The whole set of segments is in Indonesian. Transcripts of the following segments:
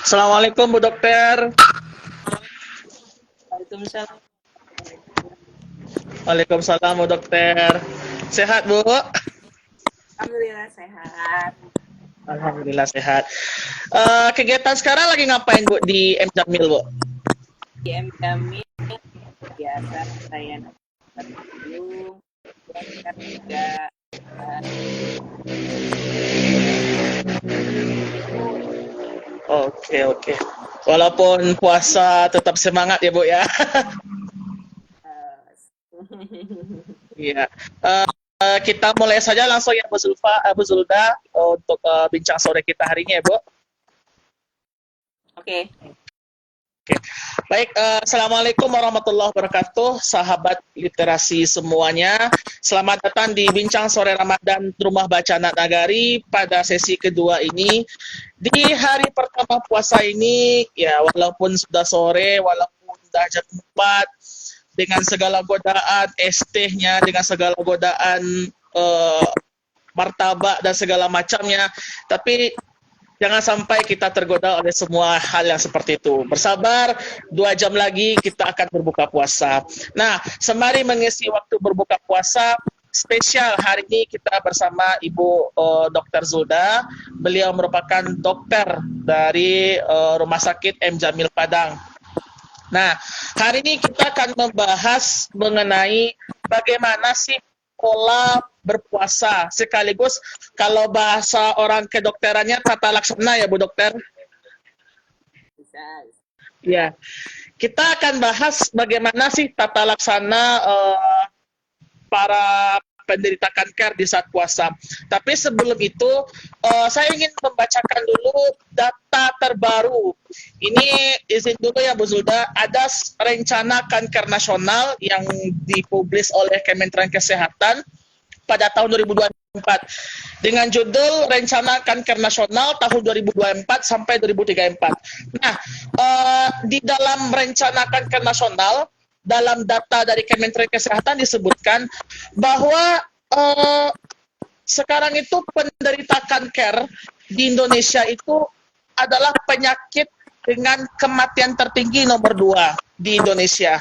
Assalamualaikum Bu Dokter. Waalaikumsalam. Waalaikumsalam Bu Dokter. Sehat Bu? Alhamdulillah sehat. Alhamdulillah sehat. Kegiatan sekarang lagi ngapain Bu di M Jamil Bu? Di M Jamil biasa saya dulu, sekarang juga Oke. Walaupun puasa tetap semangat ya Bu ya. Iya. Kita mulai saja langsung ya Bu Zulda untuk bincang sore kita hari ini ya Bu. Oke. Baik, Assalamualaikum warahmatullahi wabarakatuh, sahabat literasi semuanya. Selamat datang di Bincang Sore Ramadan Rumah Baca Anak Nagari pada sesi kedua ini. Di hari pertama puasa ini, ya walaupun sudah sore, walaupun sudah jam 4, dengan segala godaan es-tehnya, dengan segala godaan martabak dan segala macamnya, tapi jangan sampai kita tergoda oleh semua hal yang seperti itu. Bersabar, 2 jam lagi kita akan berbuka puasa. Nah, sembari mengisi waktu berbuka puasa, spesial hari ini kita bersama Ibu Dr. Zulda. Beliau merupakan dokter dari Rumah Sakit M Jamil Padang. Nah, hari ini kita akan membahas mengenai bagaimana sih pola berpuasa, sekaligus kalau bahasa orang kedokterannya tata laksana ya Bu Dokter. Bisa. Ya, kita akan bahas bagaimana sih tata laksana para penderita kanker di saat puasa. Tapi sebelum itu, saya ingin membacakan dulu data terbaru. Ini izin dulu ya Bu Zulda, ada rencana kanker nasional yang dipublis oleh Kementerian Kesehatan pada tahun 2024 dengan judul Rencana Kanker Nasional tahun 2024 sampai 2034. Nah, di dalam Rencana Kanker Nasional, dalam data dari Kementerian Kesehatan disebutkan bahwa sekarang itu penderita kanker di Indonesia itu adalah penyakit dengan kematian tertinggi nomor 2 di Indonesia.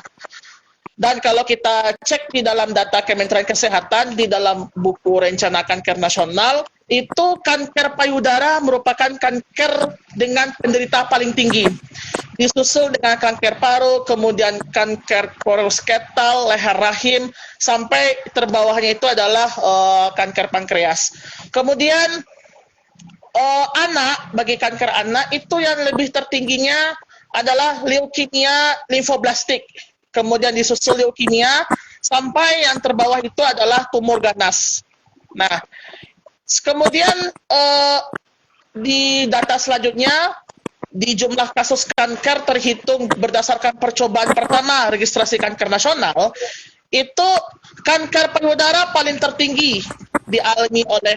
Dan kalau kita cek di dalam data Kementerian Kesehatan, di dalam buku Rencana Kanker Nasional, itu kanker payudara merupakan kanker dengan penderita paling tinggi. Disusul dengan kanker paru, kemudian kanker kolorektal, leher rahim, sampai terbawahnya itu adalah kanker pankreas. Kemudian anak, bagi kanker anak, itu yang lebih tertingginya adalah leukemia limfoblastik. Kemudian disusul leukemia, sampai yang terbawah itu adalah tumor ganas. Nah, kemudian di data selanjutnya, di jumlah kasus kanker terhitung berdasarkan percobaan pertama registrasi kanker nasional, itu kanker payudara paling tertinggi dialami oleh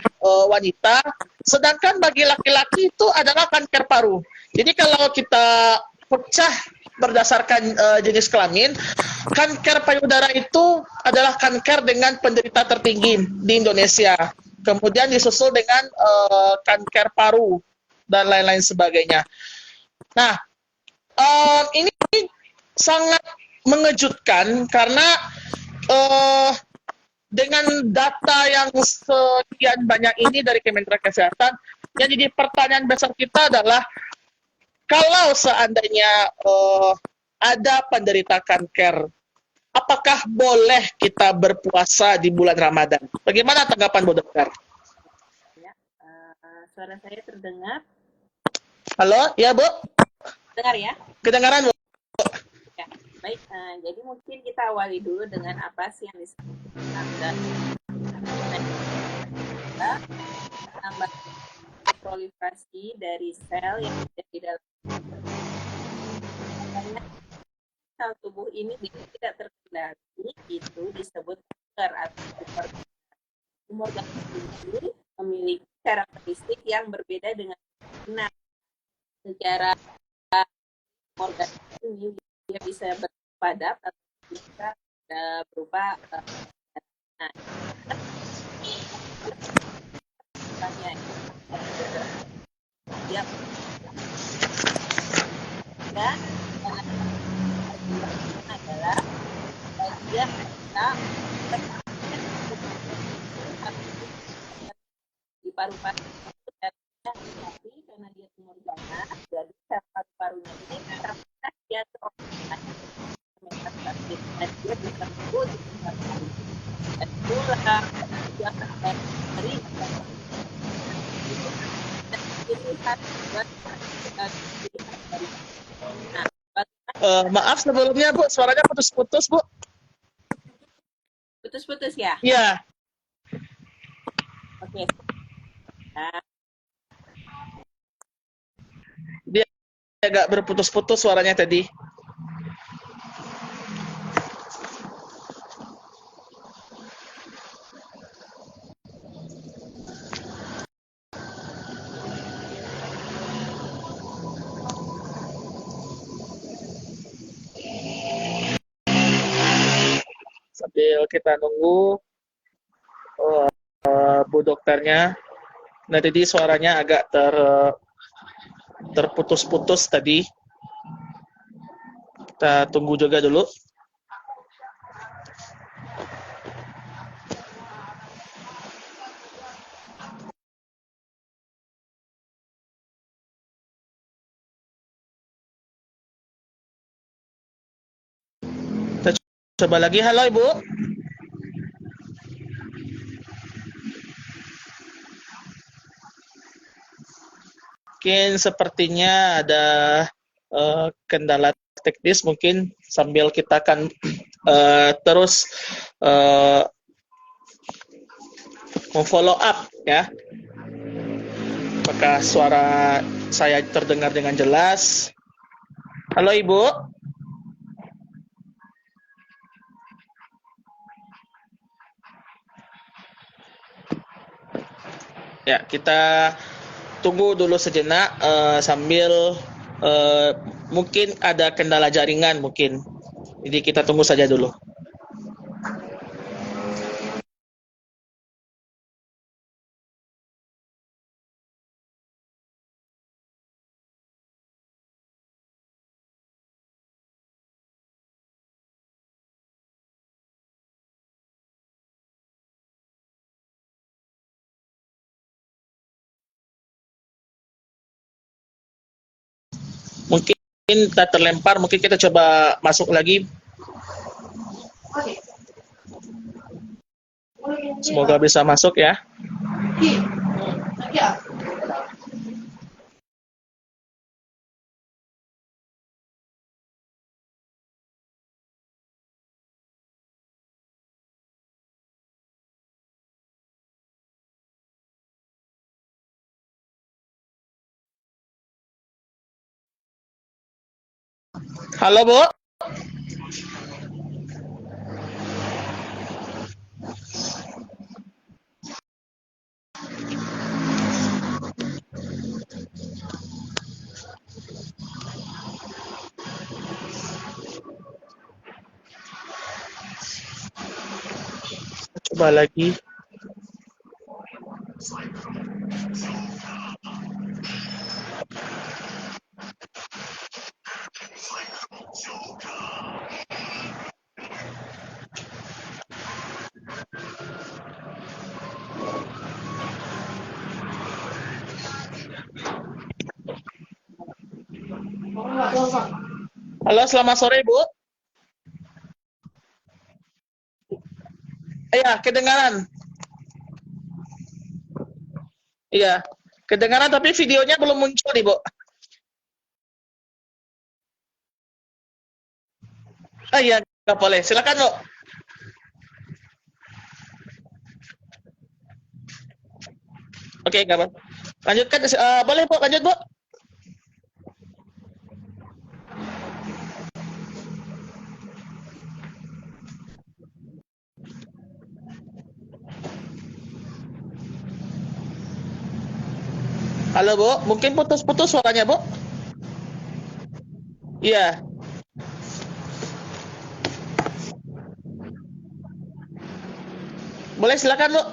wanita, sedangkan bagi laki-laki itu adalah kanker paru. Jadi kalau kita pecah berdasarkan jenis kelamin, kanker payudara itu adalah kanker dengan penderita tertinggi di Indonesia. Kemudian disusul dengan kanker paru dan lain-lain sebagainya. Nah, ini sangat mengejutkan karena dengan data yang sekian banyak ini dari Kementerian Kesehatan, yang jadi pertanyaan besar kita adalah, kalau seandainya ada penderita kanker, apakah boleh kita berpuasa di bulan Ramadan? Bagaimana tanggapan Bu Dokter? Ya, suara saya terdengar? Halo, ya Bu? Dengar ya? Kedengaran Bu? Ya. Baik, jadi mungkin kita awali dulu dengan apa sih yang disebutkan dan tambah proliferasi dari sel yang ada di dalam sel tubuh ini tidak terkendali, itu disebut kanker atau tumor. Tumor ganas ini memiliki karakteristik yang berbeda dengan nah, secara tumor ganas ini dia bisa berpadat atau bisa berupa nah, dia dan adalah bagian kita di paru-paru tapi karena dia tumor ganas, jadi sel paru-parunya ini terpecah dia dan dia bisa tumbuh di paru-paru. Dan tulang dia akan dari pilihan buat dari Maaf sebelumnya Bu, suaranya putus-putus Bu. putus-putus ya? Iya. Oke. Nah, Dia agak berputus-putus suaranya tadi. Sambil kita nunggu Bu dokternya. Nah, tadi suaranya agak terputus-putus tadi. Kita tunggu juga dulu. Kita coba lagi. Halo Ibu. Mungkin sepertinya ada kendala teknis, mungkin sambil kita akan terus memfollow up ya. Apakah suara saya terdengar dengan jelas? Halo Ibu. Ya, kita tunggu dulu sejenak sambil mungkin ada kendala jaringan mungkin. Jadi kita tunggu saja dulu. Mungkin kita terlempar, mungkin kita coba masuk lagi. Semoga bisa masuk ya. Halo Bu. Coba lagi. Halo, selamat sore Bu. Iya, kedengaran. Iya, kedengaran tapi videonya belum muncul nih Bu. Ah iya, nggak boleh. Silakan Bu. Oke, nggak apa. Lanjutkan. Boleh Bu, lanjut Bu. Halo Bu, mungkin putus-putus suaranya Bu. Iya. Boleh silakan Bu.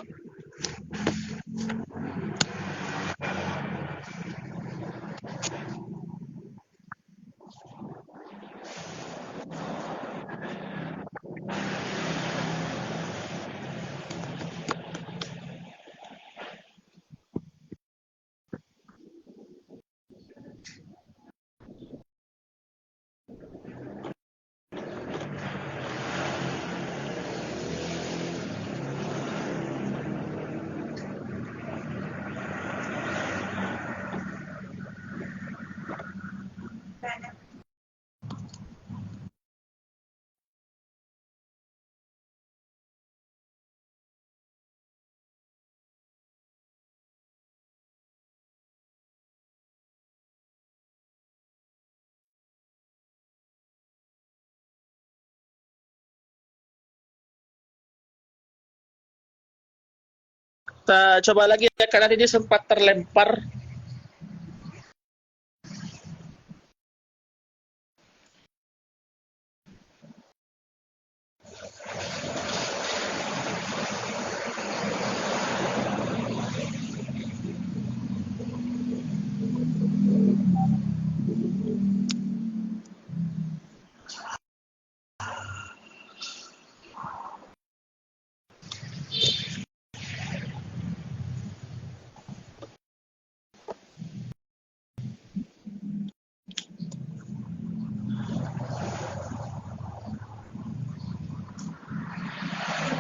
Kita coba lagi ya, karena ini sempat terlempar.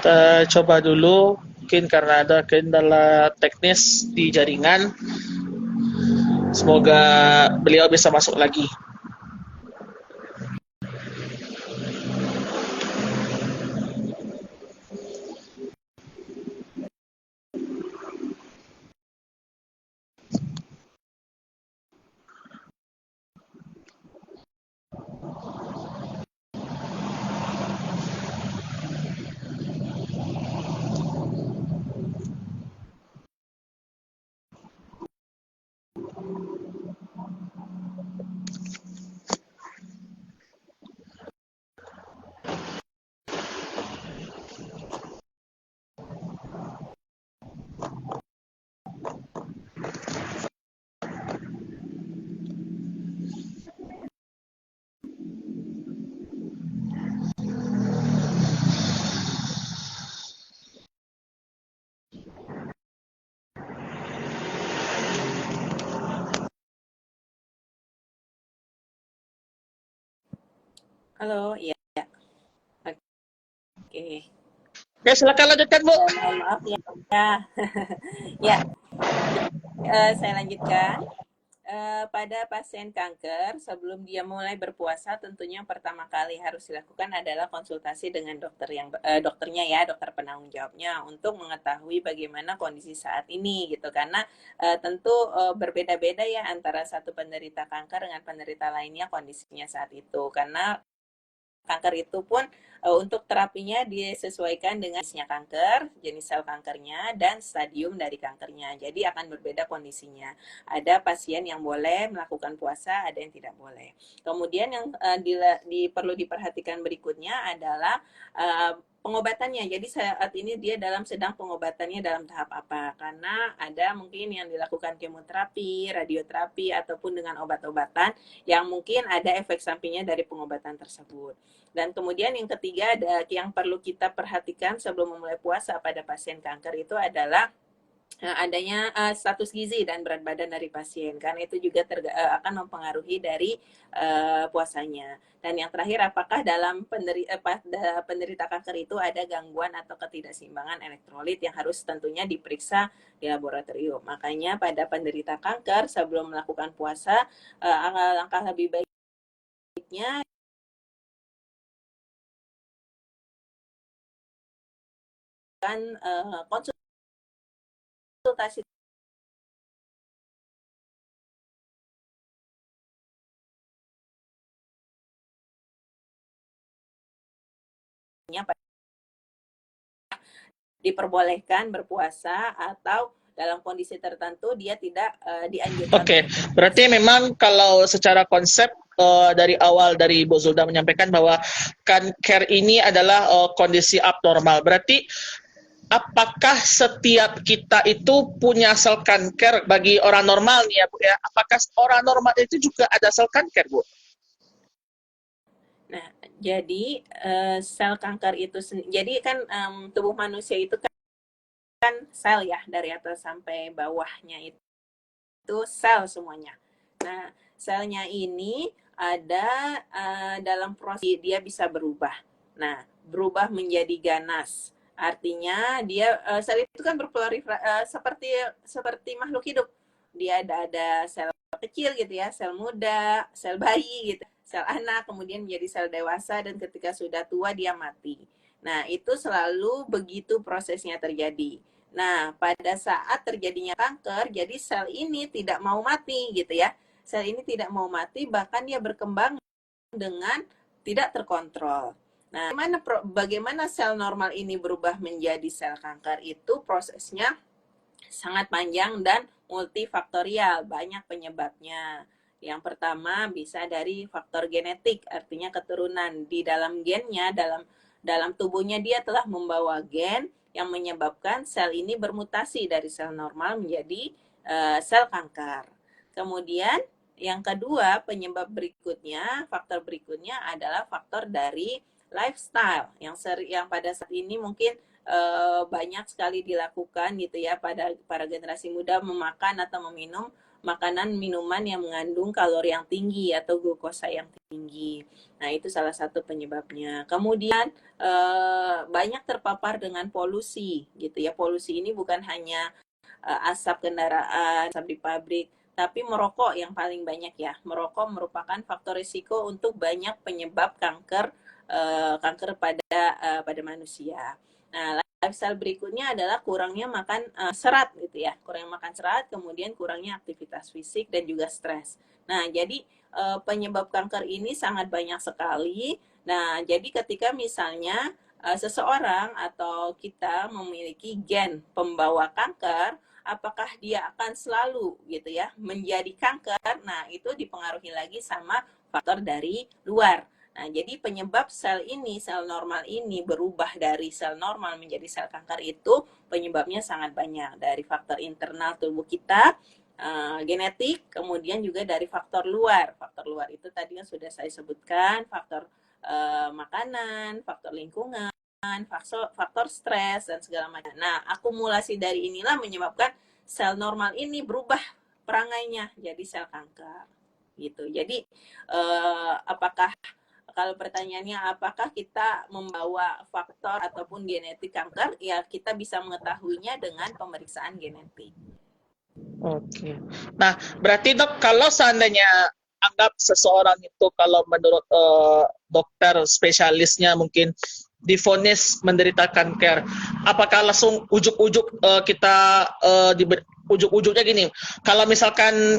Kita coba dulu, mungkin karena ada kendala teknis di jaringan. Semoga beliau bisa masuk lagi. Halo, iya. Oke. Oke, silakan lanjutkan, Bu. Mohon maaf ya. Ya, saya lanjutkan. Pada pasien kanker, sebelum dia mulai berpuasa, tentunya yang pertama kali harus dilakukan adalah konsultasi dengan dokternya ya, dokter penanggung jawabnya untuk mengetahui bagaimana kondisi saat ini gitu. Karena tentu berbeda-beda ya antara satu penderita kanker dengan penderita lainnya kondisinya saat itu. Karena kanker itu pun untuk terapinya disesuaikan dengan jenisnya kanker, jenis sel kankernya, dan stadium dari kankernya. Jadi akan berbeda kondisinya. Ada pasien yang boleh melakukan puasa, ada yang tidak boleh. Kemudian yang perlu diperhatikan berikutnya adalah pengobatannya. Jadi saat ini dia sedang pengobatannya dalam tahap apa? Karena ada mungkin yang dilakukan kemoterapi, radioterapi, ataupun dengan obat-obatan yang mungkin ada efek sampingnya dari pengobatan tersebut. Dan kemudian yang ketiga ada yang perlu kita perhatikan sebelum memulai puasa pada pasien kanker itu adalah adanya status gizi dan berat badan dari pasien, karena itu juga akan mempengaruhi dari puasanya. Dan yang terakhir, apakah dalam penderita kanker itu ada gangguan atau ketidakseimbangan elektrolit yang harus tentunya diperiksa di laboratorium. Makanya pada penderita kanker sebelum melakukan puasa, langkah lebih baiknya kan konsultasi diperbolehkan berpuasa atau dalam kondisi tertentu dia tidak dianjurkan. Oke, berarti memang kalau secara konsep dari awal dari Bu Zulda menyampaikan bahwa kanker ini adalah kondisi abnormal. Berarti apakah setiap kita itu punya sel kanker bagi orang normal nih ya Bu ya? Apakah orang normal itu juga ada sel kanker, Bu? Nah, jadi sel kanker itu jadi kan tubuh manusia itu kan sel ya, dari atas sampai bawahnya itu sel semuanya. Nah, selnya ini ada dalam proses dia bisa berubah. Nah, berubah menjadi ganas. Artinya dia sel itu kan berproliferasi seperti makhluk hidup. Dia ada sel kecil gitu ya, sel muda, sel bayi gitu, sel anak, kemudian menjadi sel dewasa, dan ketika sudah tua dia mati. Nah, itu selalu begitu prosesnya terjadi. Nah, pada saat terjadinya kanker, jadi sel ini tidak mau mati gitu ya. Sel ini tidak mau mati, bahkan dia berkembang dengan tidak terkontrol. Nah, bagaimana sel normal ini berubah menjadi sel kanker itu prosesnya sangat panjang dan multifaktorial, banyak penyebabnya. Yang pertama bisa dari faktor genetik, artinya keturunan. Di dalam gennya, dalam tubuhnya dia telah membawa gen yang menyebabkan sel ini bermutasi dari sel normal menjadi sel kanker. Kemudian yang kedua, penyebab berikutnya, faktor berikutnya adalah faktor dari lifestyle yang pada saat ini mungkin banyak sekali dilakukan gitu ya pada para generasi muda, memakan atau meminum makanan minuman yang mengandung kalori yang tinggi atau glukosa yang tinggi. Nah, itu salah satu penyebabnya. Kemudian banyak terpapar dengan polusi gitu ya. Polusi ini bukan hanya asap kendaraan, asap di pabrik, tapi merokok yang paling banyak ya. Merokok merupakan faktor risiko untuk banyak penyebab kanker pada manusia. Nah, lifestyle berikutnya adalah kurangnya makan serat gitu ya. Kurang makan serat, kemudian kurangnya aktivitas fisik dan juga stres. Nah, jadi penyebab kanker ini sangat banyak sekali. Nah, jadi ketika misalnya seseorang atau kita memiliki gen pembawa kanker, apakah dia akan selalu gitu ya menjadi kanker? Nah, itu dipengaruhi lagi sama faktor dari luar. Nah, jadi penyebab sel ini, sel normal ini berubah dari sel normal menjadi sel kanker itu penyebabnya sangat banyak. Dari faktor internal tubuh kita, genetik, kemudian juga dari faktor luar. Faktor luar itu tadi yang sudah saya sebutkan, faktor makanan, faktor lingkungan, faktor stres, dan segala macam. Nah, akumulasi dari inilah menyebabkan sel normal ini berubah perangainya jadi sel kanker. Gitu. Jadi, apakah kalau pertanyaannya apakah kita membawa faktor ataupun genetik kanker, ya kita bisa mengetahuinya dengan pemeriksaan genetik. Oke. Nah, berarti dok, kalau seandainya anggap seseorang itu kalau menurut dokter spesialisnya mungkin divonis menderita kanker, apakah langsung ujuk-ujuk kita ujuk-ujuknya gini, kalau misalkan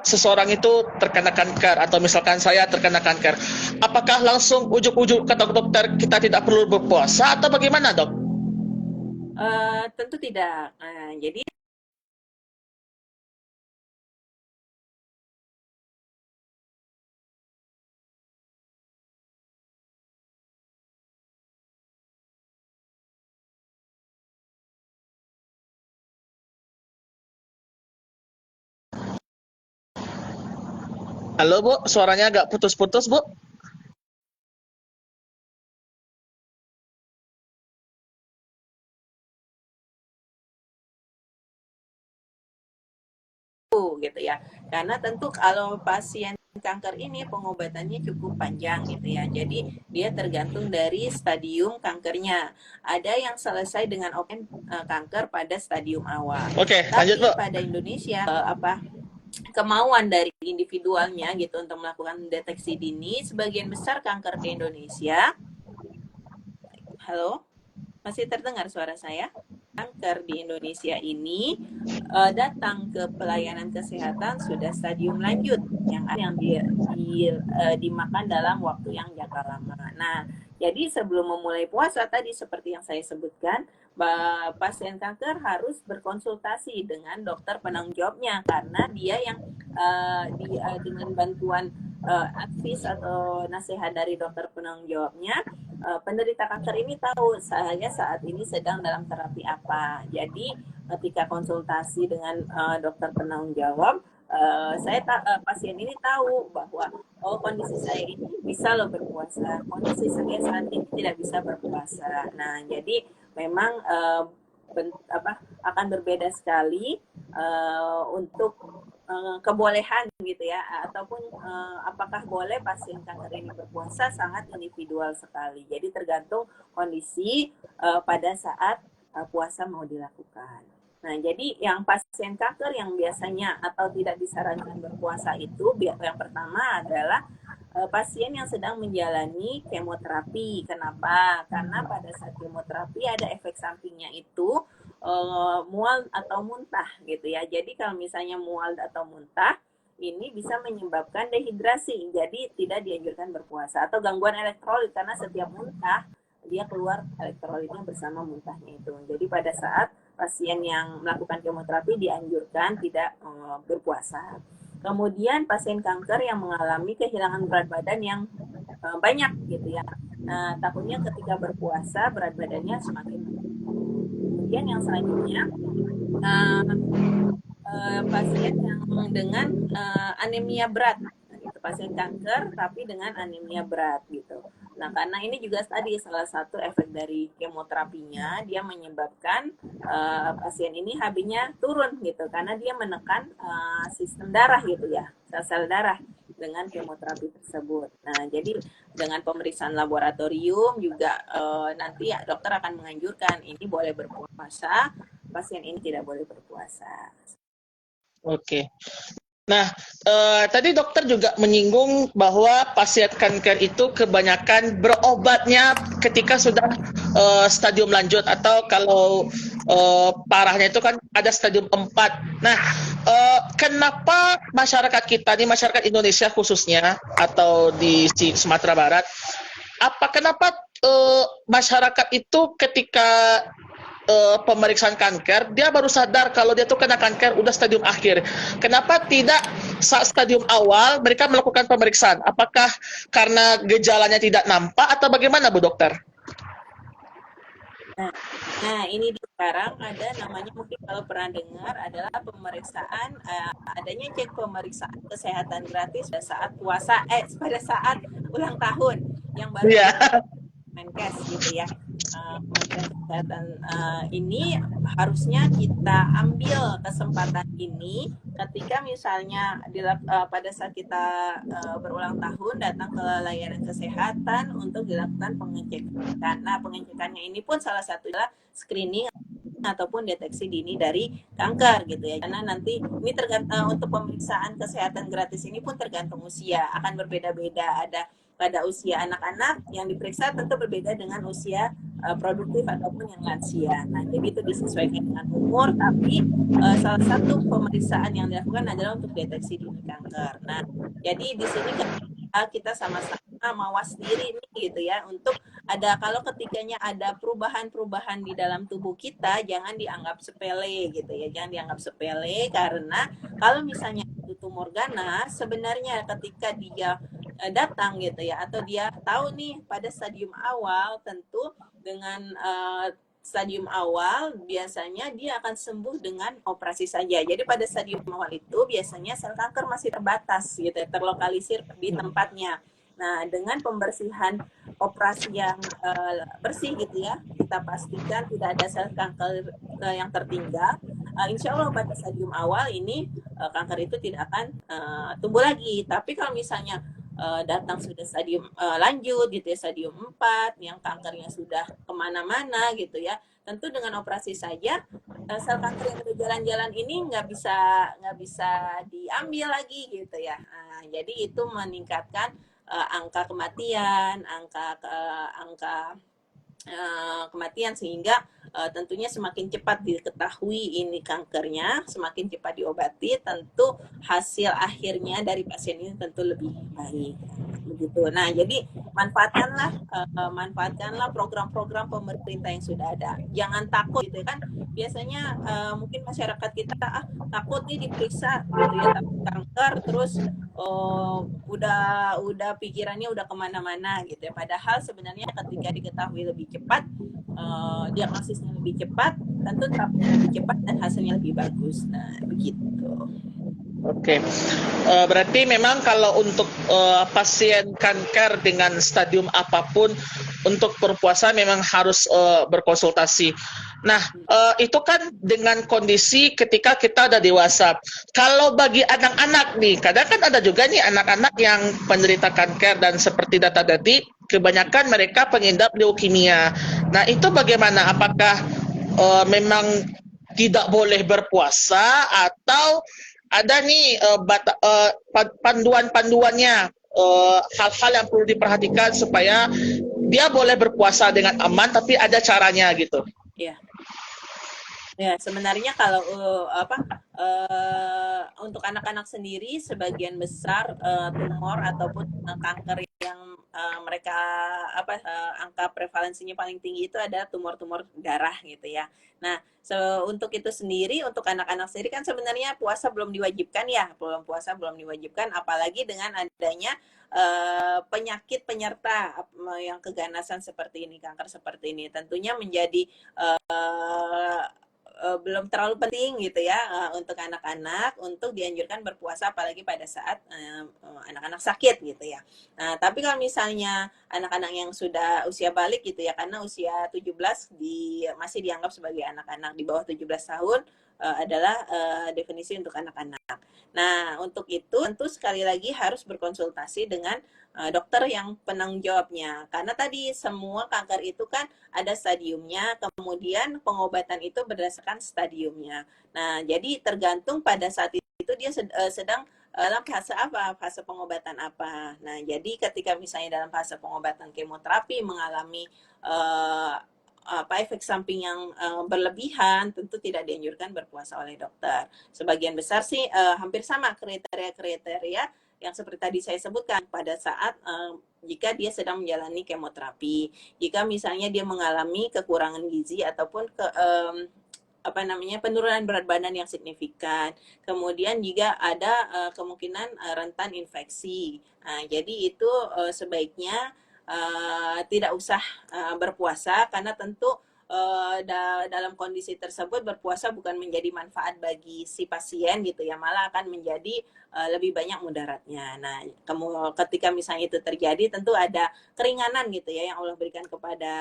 seseorang itu terkena kanker atau misalkan saya terkena kanker, apakah langsung ujuk-ujuk kata dokter kita tidak perlu berpuasa atau bagaimana dok? Tentu tidak. Nah, jadi Halo Bu, suaranya agak putus-putus Bu. gitu ya. Karena tentu kalau pasien kanker ini pengobatannya cukup panjang gitu ya. Jadi dia tergantung dari stadium kankernya. Ada yang selesai dengan open kanker pada stadium awal. Oke, lanjut Tapi Bu. pada Indonesia kemauan dari individualnya gitu untuk melakukan deteksi dini, sebagian besar kanker di Indonesia. Halo, masih terdengar suara saya? Kanker di Indonesia ini datang ke pelayanan kesehatan sudah stadium lanjut yang dimakan dalam waktu yang jangka lama. Nah, jadi sebelum memulai puasa tadi seperti yang saya sebutkan, pasien kanker harus berkonsultasi dengan dokter penanggung jawabnya karena dia yang dengan bantuan advis atau nasihat dari dokter penanggung jawabnya, penderita kanker ini tahu saya saat ini sedang dalam terapi apa. Jadi ketika konsultasi dengan dokter penanggung jawab, pasien ini tahu bahwa kondisi saya ini bisa loh berpuasa, kondisi saya saat ini tidak bisa berpuasa. Nah, jadi memang akan berbeda sekali untuk kebolehan gitu ya, ataupun apakah boleh pasien kanker ini berpuasa sangat individual sekali. Jadi tergantung kondisi pada saat puasa mau dilakukan. Nah, jadi yang pasien kanker yang biasanya atau tidak disarankan berpuasa itu, yang pertama adalah pasien yang sedang menjalani kemoterapi. Kenapa? Karena pada saat kemoterapi ada efek sampingnya itu mual atau muntah gitu ya. Jadi kalau misalnya mual atau muntah, ini bisa menyebabkan dehidrasi. Jadi tidak dianjurkan berpuasa atau gangguan elektrolit karena setiap muntah dia keluar elektrolitnya bersama muntahnya itu. Jadi pada saat pasien yang melakukan kemoterapi dianjurkan tidak berpuasa. Kemudian pasien kanker yang mengalami kehilangan berat badan yang banyak gitu ya. Nah, takutnya ketika berpuasa berat badannya semakin. Kemudian yang selanjutnya pasien yang dengan anemia berat, gitu. Pasien kanker tapi dengan anemia berat gitu. Nah, karena ini juga tadi salah satu efek dari kemoterapinya, dia menyebabkan pasien ini HB-nya turun gitu, karena dia menekan sistem darah gitu ya, sel-sel darah dengan kemoterapi tersebut. Nah, jadi dengan pemeriksaan laboratorium juga nanti dokter akan menganjurkan ini boleh berpuasa, pasien ini tidak boleh berpuasa. Oke. Nah, tadi dokter juga menyinggung bahwa pasien kanker itu kebanyakan berobatnya ketika sudah stadium lanjut, atau kalau parahnya itu kan ada stadium 4. Nah, kenapa masyarakat kita, di masyarakat Indonesia khususnya, atau di Sumatera Barat, kenapa masyarakat itu ketika pemeriksaan kanker, dia baru sadar kalau dia tuh kena kanker udah stadium akhir. Kenapa tidak saat stadium awal mereka melakukan pemeriksaan? Apakah karena gejalanya tidak nampak atau bagaimana, Bu Dokter? Nah, ini sekarang ada namanya, mungkin kalau pernah dengar, adalah pemeriksaan, adanya cek pemeriksaan kesehatan gratis pada saat puasa, pada saat ulang tahun yang baru Menkes gitu ya. Kementerian Kesehatan ini harusnya kita ambil kesempatan ini ketika misalnya pada saat kita berulang tahun datang ke layanan kesehatan untuk dilakukan pengecekan. Nah, pengecekannya ini pun salah satu adalah screening ataupun deteksi dini dari kanker gitu ya. Karena nanti ini tergantung untuk pemeriksaan kesehatan gratis ini pun tergantung usia, akan berbeda-beda. Ada pada usia anak-anak yang diperiksa tentu berbeda dengan usia produktif ataupun yang lansia. Nah, jadi itu disesuaikan dengan umur, tapi salah satu pemeriksaan yang dilakukan adalah untuk deteksi dini kanker. Nah, jadi di sini kita sama-sama mawas diri nih gitu ya, untuk kalau ketikanya ada perubahan-perubahan di dalam tubuh kita, jangan dianggap sepele gitu ya, jangan dianggap sepele, karena kalau misalnya itu tumor ganas, sebenarnya ketika dia datang gitu ya, atau dia tahu nih pada stadium awal, tentu dengan stadium awal biasanya dia akan sembuh dengan operasi saja. Jadi pada stadium awal itu biasanya sel kanker masih terbatas gitu, terlokalisir di tempatnya. Nah, dengan pembersihan operasi yang bersih gitu ya, kita pastikan tidak ada sel kanker yang tertinggal. Insya Allah pada stadium awal ini kanker itu tidak akan tumbuh lagi. Tapi kalau misalnya datang sudah stadium lanjut gitu ya, stadium 4 yang kankernya sudah kemana-mana gitu ya, tentu dengan operasi saja sel kanker yang udah jalan-jalan ini nggak bisa diambil lagi gitu ya. Jadi itu meningkatkan angka kematian, angka kematian, sehingga tentunya semakin cepat diketahui ini kankernya, semakin cepat diobati, tentu hasil akhirnya dari pasien ini tentu lebih baik begitu. Nah, jadi manfaatkanlah program-program pemerintah yang sudah ada. Jangan takut gitu kan. Biasanya mungkin masyarakat kita takut nih diperiksa gitu ya, takut kanker, terus udah pikirannya udah kemana-mana gitu ya. Padahal sebenarnya ketika diketahui lebih cepat, diagnosisnya lebih cepat, tentu terapinya lebih cepat dan hasilnya lebih bagus. Nah, begitu. Oke, berarti memang kalau untuk pasien kanker dengan stadium apapun, untuk berpuasa memang harus berkonsultasi. Nah, itu kan dengan kondisi ketika kita udah dewasa. Kalau bagi anak-anak nih, kadang kan ada juga nih anak-anak yang penderita kanker, dan seperti data tadi, kebanyakan mereka pengidap leukemia. Nah, itu bagaimana? Apakah memang tidak boleh berpuasa, atau ada nih panduan-panduannya, hal-hal yang perlu diperhatikan supaya dia boleh berpuasa dengan aman, tapi ada caranya gitu. Ya, sebenarnya kalau untuk anak-anak sendiri sebagian besar tumor ataupun kanker yang mereka angka prevalensinya paling tinggi itu ada tumor-tumor darah gitu ya. Nah, untuk itu sendiri, untuk anak-anak sendiri kan sebenarnya puasa belum diwajibkan ya, puasa belum diwajibkan, apalagi dengan adanya penyakit penyerta yang keganasan seperti ini, kanker seperti ini, tentunya menjadi belum terlalu penting gitu ya untuk anak-anak untuk dianjurkan berpuasa apalagi pada saat anak-anak sakit gitu ya. Nah, tapi kalau misalnya anak-anak yang sudah usia balik gitu ya, karena usia 17 masih dianggap sebagai anak-anak di bawah 17 tahun adalah definisi untuk anak-anak. Nah, untuk itu tentu sekali lagi harus berkonsultasi dengan dokter yang penanggung jawabnya. Karena tadi semua kanker itu kan ada stadiumnya, kemudian pengobatan itu berdasarkan stadiumnya. Nah, jadi tergantung pada saat itu dia sedang dalam fase apa, fase pengobatan apa. Nah, jadi ketika misalnya dalam fase pengobatan kemoterapi mengalami efek samping yang berlebihan, tentu tidak dianjurkan berpuasa oleh dokter. Sebagian besar sih hampir sama kriteria-kriteria yang seperti tadi saya sebutkan pada saat jika dia sedang menjalani kemoterapi, jika misalnya dia mengalami kekurangan gizi ataupun penurunan berat badan yang signifikan, kemudian juga ada kemungkinan rentan infeksi. Nah, jadi itu sebaiknya tidak usah berpuasa karena tentu dalam kondisi tersebut berpuasa bukan menjadi manfaat bagi si pasien gitu ya, malah akan menjadi lebih banyak mudaratnya. Nah, ketika misalnya itu terjadi tentu ada keringanan gitu ya yang Allah berikan kepada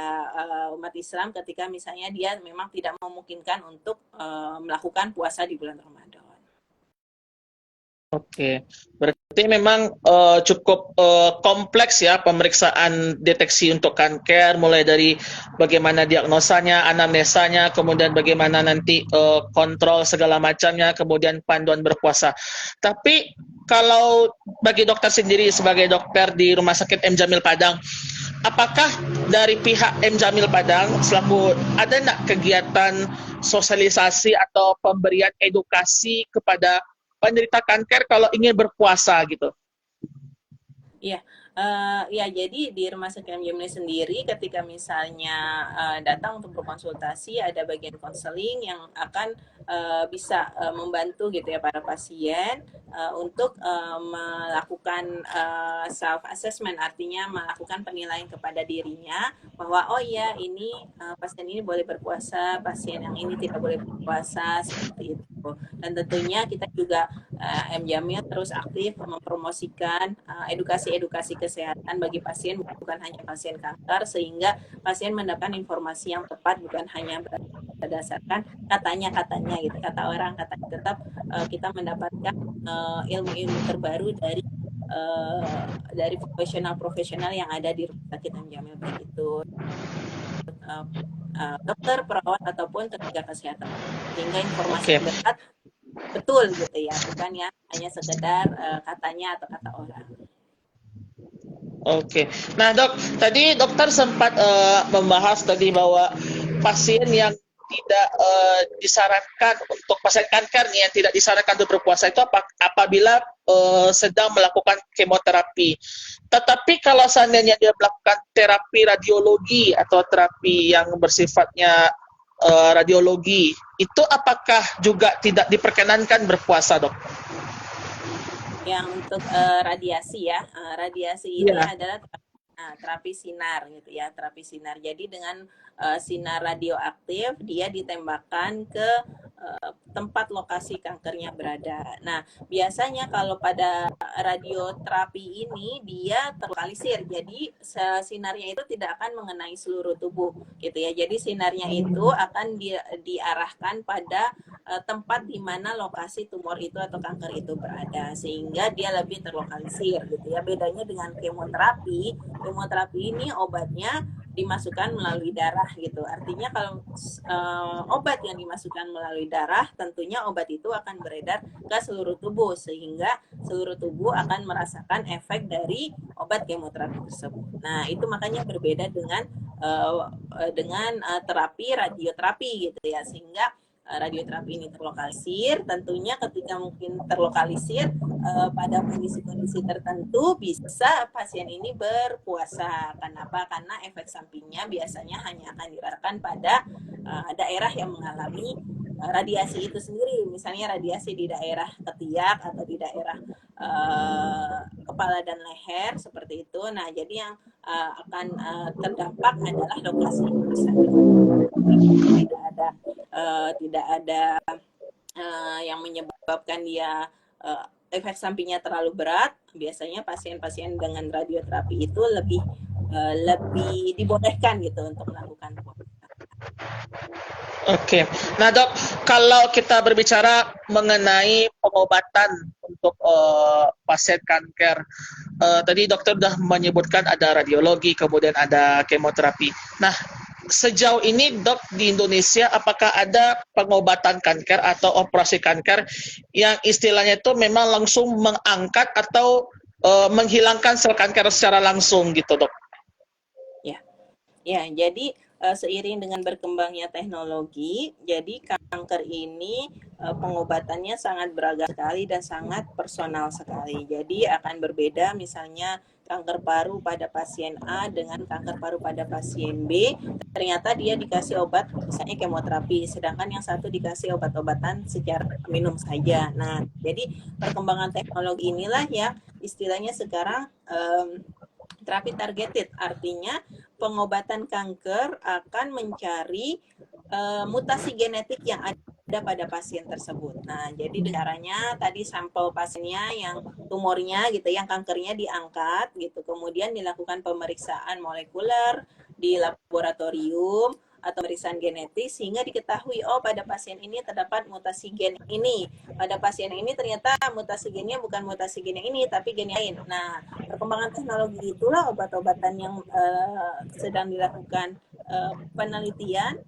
umat Islam ketika misalnya dia memang tidak memungkinkan untuk melakukan puasa di bulan Ramadan. Oke, berarti memang cukup kompleks ya pemeriksaan deteksi untuk kanker, mulai dari bagaimana diagnosanya, anamnesanya, kemudian bagaimana nanti kontrol segala macamnya, kemudian panduan berpuasa. Tapi kalau bagi dokter sendiri sebagai dokter di Rumah Sakit M. Jamil Padang, apakah dari pihak M. Jamil Padang selaku ada nggak kegiatan sosialisasi atau pemberian edukasi kepada penderita kanker kalau ingin berpuasa gitu? Iya, ya jadi di Rumah Sakit M. Jamil sendiri ketika misalnya datang untuk berkonsultasi ada bagian konseling yang akan bisa membantu gitu ya para pasien untuk melakukan self assessment, artinya melakukan penilaian kepada dirinya bahwa oh ya ini pasien ini boleh berpuasa, pasien yang ini tidak boleh berpuasa seperti itu. Dan tentunya kita juga M. Jamil terus aktif mempromosikan edukasi-edukasi kesehatan bagi pasien, bukan hanya pasien kanker, sehingga pasien mendapatkan informasi yang tepat, bukan hanya berdasarkan katanya gitu, kata orang, tetap kita mendapatkan ilmu-ilmu terbaru dari profesional yang ada di Rumah Sakit M. Jamil, baik itu dokter, perawat ataupun tenaga kesehatan, sehingga informasi berat betul gitu ya, bukan ya hanya sekedar katanya atau kata orang. Oke, nah dok, tadi dokter sempat membahas tadi bahwa pasien yang tidak disarankan untuk pasien kanker nih yang tidak disarankan untuk berpuasa itu apabila sedang melakukan kemoterapi. Tetapi kalau seandainya dia melakukan terapi radiologi atau terapi yang bersifatnya radiologi, itu apakah juga tidak diperkenankan berpuasa, dok? Yang untuk radiasi ya, radiasi ini adalah terapi sinar gitu ya, terapi sinar. Jadi dengan sinar radioaktif dia ditembakkan ke tempat lokasi kankernya berada. Nah, biasanya kalau pada radioterapi ini dia terlokalisir. Jadi sinarnya itu tidak akan mengenai seluruh tubuh gitu ya. Jadi sinarnya itu akan diarahkan pada tempat di mana lokasi tumor itu atau kanker itu berada, sehingga dia lebih terlokalisir gitu ya. Bedanya dengan kemoterapi ini obatnya dimasukkan melalui darah gitu. Artinya kalau obat yang dimasukkan melalui darah, tentunya obat itu akan beredar ke seluruh tubuh sehingga seluruh tubuh akan merasakan efek dari obat kemoterapi tersebut. Nah, itu makanya berbeda dengan terapi radioterapi gitu ya, sehingga radioterapi ini terlokalisir. Tentunya ketika mungkin terlokalisir pada kondisi-kondisi tertentu bisa pasien ini berpuasa. Kenapa? Karena efek sampingnya biasanya hanya akan dirasakan pada daerah yang mengalami radiasi itu sendiri, misalnya radiasi di daerah ketiak atau di daerah kepala dan leher seperti itu. Nah, jadi yang akan terdampak adalah lokasi tidak ada yang menyebabkan dia efek sampingnya terlalu berat. Biasanya pasien-pasien dengan radioterapi itu lebih dibolehkan gitu untuk melakukan puasa. Oke, nah dok, kalau kita berbicara mengenai pengobatan untuk pasien kanker, tadi dokter sudah menyebutkan ada radiologi, kemudian ada kemoterapi. Nah, sejauh ini dok di Indonesia apakah ada pengobatan kanker atau operasi kanker yang istilahnya itu memang langsung mengangkat atau menghilangkan sel kanker secara langsung gitu dok? Ya, jadi seiring dengan berkembangnya teknologi, jadi kanker ini pengobatannya sangat beragam sekali dan sangat personal sekali. Jadi akan berbeda misalnya kanker paru pada pasien A dengan kanker paru pada pasien B, ternyata dia dikasih obat misalnya kemoterapi, sedangkan yang satu dikasih obat-obatan secara minum saja. Nah, jadi perkembangan teknologi inilah yang istilahnya sekarang terapi targeted, artinya pengobatan kanker akan mencari mutasi genetik yang ada pada pasien tersebut. Nah, jadi caranya tadi sampel pasiennya yang tumornya gitu, yang kankernya diangkat gitu, kemudian dilakukan pemeriksaan molekuler di laboratorium atau pemeriksaan genetik sehingga diketahui oh pada pasien ini terdapat mutasi gen ini, pada pasien ini ternyata mutasi gennya bukan mutasi gen yang ini tapi gen yang lain. Nah, perkembangan teknologi itulah obat-obatan yang sedang dilakukan penelitian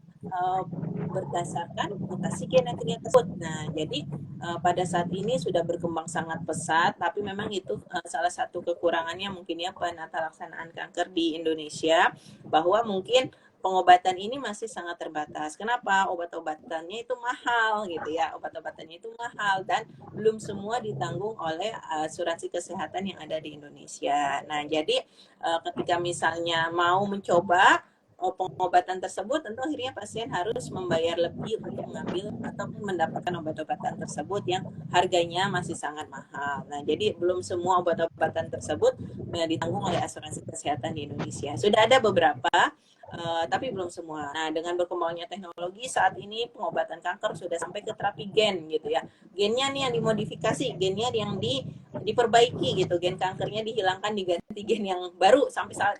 berdasarkan mutasi genetiknya tersebut. Nah, jadi pada saat ini sudah berkembang sangat pesat, tapi memang itu salah satu kekurangannya mungkin ya penata laksanaan kanker di Indonesia, bahwa mungkin pengobatan ini masih sangat terbatas. Kenapa? Obat-obatannya itu mahal gitu ya. Obat-obatannya itu mahal dan belum semua ditanggung oleh asuransi kesehatan yang ada di Indonesia. Nah, jadi ketika misalnya mau mencoba pengobatan tersebut, tentu akhirnya pasien harus membayar lebih untuk mengambil ataupun mendapatkan obat-obatan tersebut yang harganya masih sangat mahal. Nah, jadi belum semua obat-obatan tersebut ditanggung oleh asuransi kesehatan di Indonesia. Sudah ada beberapa, tapi belum semua. Nah, dengan berkembangnya teknologi saat ini pengobatan kanker sudah sampai ke terapi gen gitu ya. Gennya nih yang dimodifikasi, gennya yang diperbaiki gitu, gen kankernya dihilangkan diganti gen yang baru. Sampai saat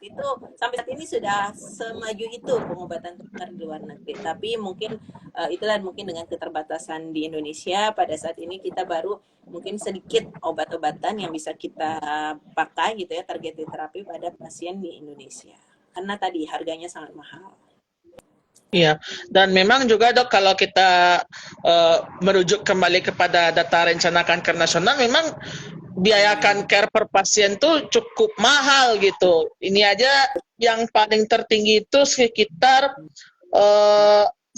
ini sudah semaju itu pengobatan kanker di luar negeri. Tapi mungkin itulah mungkin dengan keterbatasan di Indonesia pada saat ini kita baru mungkin sedikit obat-obatan yang bisa kita pakai gitu ya, targeted terapi pada pasien di Indonesia. Karena tadi harganya sangat mahal. Iya, dan memang juga dok kalau kita merujuk kembali kepada data rencana kanker nasional, memang biaya kanker per pasien tuh cukup mahal gitu. Ini aja yang paling tertinggi itu sekitar 190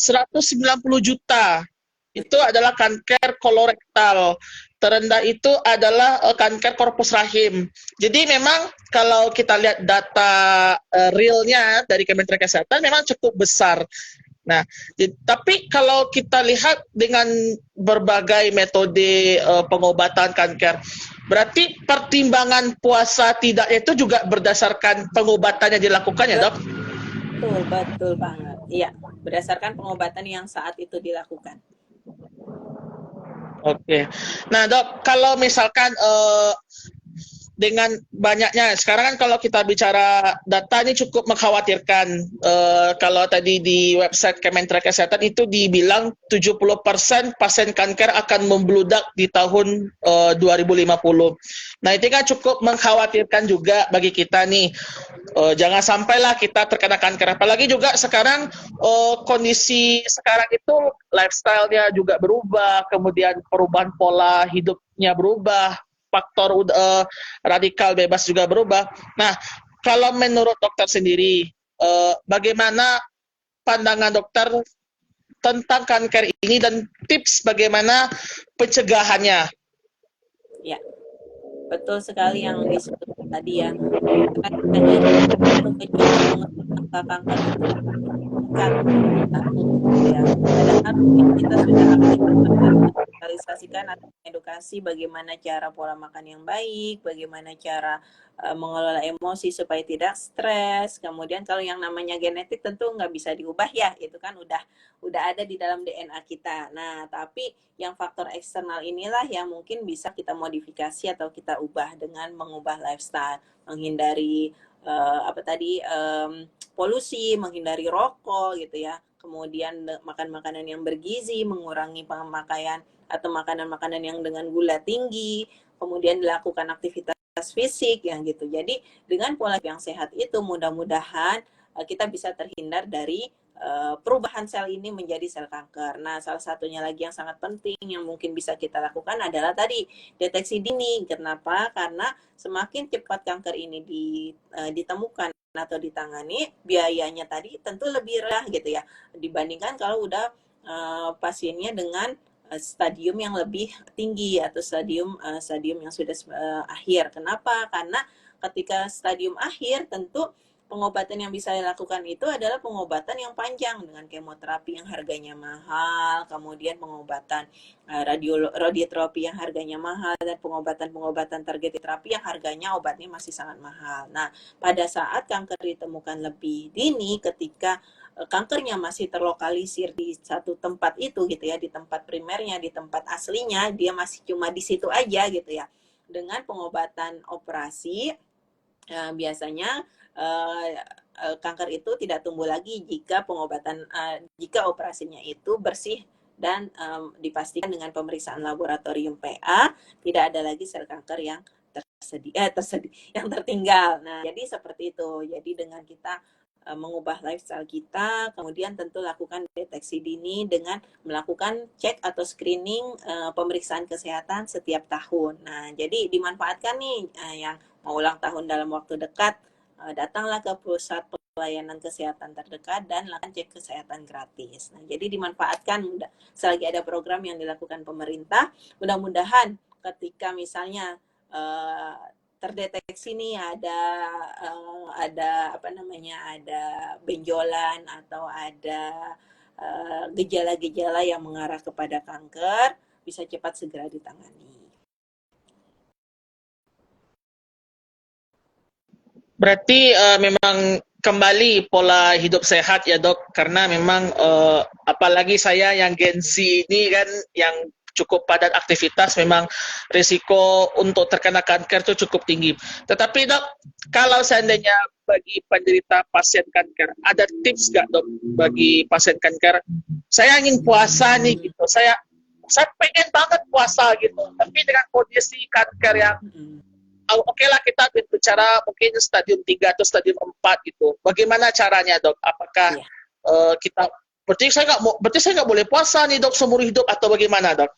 juta. Itu adalah kanker kolorektal. Terendah itu adalah kanker korpus rahim. Jadi memang kalau kita lihat data realnya dari Kementerian Kesehatan memang cukup besar. Nah, tapi kalau kita lihat dengan berbagai metode pengobatan kanker, berarti pertimbangan puasa tidaknya itu juga berdasarkan pengobatan yang dilakukan ya dok? Betul banget. Iya, berdasarkan pengobatan yang saat itu dilakukan. Oke. Nah, dok, kalau misalkan dengan banyaknya sekarang kan kalau kita bicara data ini cukup mengkhawatirkan. Kalau tadi di website Kementerian Kesehatan itu dibilang 70% pasien kanker akan membludak di tahun 2050. Nah, itu kan cukup mengkhawatirkan juga bagi kita nih. Jangan sampailah kita terkena kanker. Apalagi juga sekarang kondisi sekarang itu lifestyle-nya juga berubah, kemudian perubahan pola hidupnya berubah, faktor radikal bebas juga berubah. Nah, kalau menurut dokter sendiri, bagaimana pandangan dokter tentang kanker ini dan tips bagaimana pencegahannya. Ya, betul sekali yang disebut tadi ya. Karena untuk mencoba angka kanker itu meningkat tahun gitu ya. Padahal mungkin kita sudah aktif dalam mensosialisasikan atau edukasi bagaimana cara pola makan yang baik, bagaimana cara mengelola emosi supaya tidak stres. Kemudian kalau yang namanya genetik tentu nggak bisa diubah ya, itu kan udah ada di dalam DNA kita. Nah, tapi yang faktor eksternal inilah yang mungkin bisa kita modifikasi atau kita ubah dengan mengubah lifestyle, menghindari polusi, menghindari rokok gitu ya. Kemudian makan makanan yang bergizi, mengurangi pemakaian atau makanan-makanan yang dengan gula tinggi, kemudian dilakukan aktivitas fisik yang gitu. Jadi dengan pola yang sehat itu mudah-mudahan kita bisa terhindar dari perubahan sel ini menjadi sel kanker. Nah, salah satunya lagi yang sangat penting yang mungkin bisa kita lakukan adalah tadi deteksi dini. Kenapa? Karena semakin cepat kanker ini ditemukan atau ditangani, biayanya tadi tentu lebih rendah gitu ya dibandingkan kalau udah pasiennya dengan stadium yang lebih tinggi atau stadium yang sudah akhir. Kenapa? Karena ketika stadium akhir tentu pengobatan yang bisa dilakukan itu adalah pengobatan yang panjang dengan kemoterapi yang harganya mahal, kemudian pengobatan radioterapi yang harganya mahal, dan pengobatan targeted terapi yang harganya obatnya masih sangat mahal. Nah, pada saat kanker ditemukan lebih dini, ketika kankernya masih terlokalisir di satu tempat itu gitu ya, di tempat primernya, di tempat aslinya, dia masih cuma di situ aja gitu ya. Dengan pengobatan operasi, biasanya kanker itu tidak tumbuh lagi jika jika operasinya itu bersih dan dipastikan dengan pemeriksaan laboratorium PA tidak ada lagi sel kanker yang yang tertinggal. Nah, jadi seperti itu. Jadi dengan kita mengubah lifestyle kita, kemudian tentu lakukan deteksi dini dengan melakukan cek atau screening pemeriksaan kesehatan setiap tahun. Nah, jadi dimanfaatkan nih yang mau ulang tahun dalam waktu dekat, datanglah ke pusat pelayanan kesehatan terdekat dan lakukan cek kesehatan gratis. Nah, jadi dimanfaatkan selagi ada program yang dilakukan pemerintah, mudah-mudahan ketika misalnya terdeteksi nih ada benjolan atau ada gejala-gejala yang mengarah kepada kanker, bisa cepat segera ditangani. Berarti memang kembali pola hidup sehat ya dok, karena memang apalagi saya yang Gen Z ini kan yang cukup padat aktivitas, memang risiko untuk terkena kanker itu cukup tinggi. Tetapi dok, kalau seandainya bagi penderita pasien kanker, ada tips nggak dok bagi pasien kanker? Saya ingin puasa nih gitu, saya pengen banget puasa gitu, tapi dengan kondisi kanker yang oke lah kita bicara mungkin stadium 3 atau stadium 4 gitu. Bagaimana caranya dok? Apakah kita berarti saya nggak boleh puasa nih dok seumur hidup atau bagaimana dok?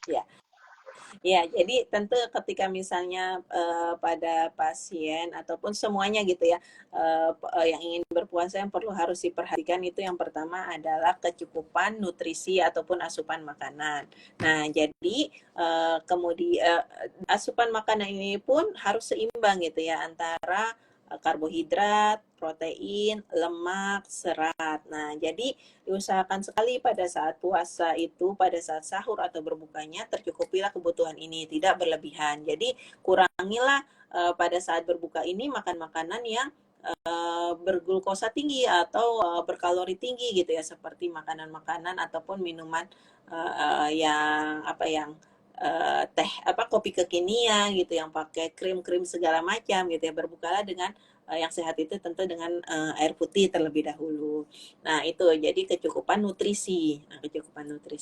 Ya, jadi tentu ketika misalnya pada pasien ataupun semuanya gitu ya yang ingin berpuasa, yang perlu harus diperhatikan itu yang pertama adalah kecukupan nutrisi ataupun asupan makanan. Nah, jadi kemudian asupan makanan ini pun harus seimbang gitu ya antara karbohidrat, protein, lemak, serat. Nah, jadi diusahakan sekali pada saat puasa itu, pada saat sahur atau berbukanya, tercukupilah kebutuhan ini, tidak berlebihan. Jadi kurangilah pada saat berbuka ini makan makanan yang berglukosa tinggi atau berkalori tinggi gitu ya, seperti makanan-makanan ataupun minuman yang teh kopi kekinian gitu yang pakai krim-krim segala macam gitu ya. Berbukalah dengan yang sehat itu tentu dengan air putih terlebih dahulu. Nah, itu jadi kecukupan nutrisi.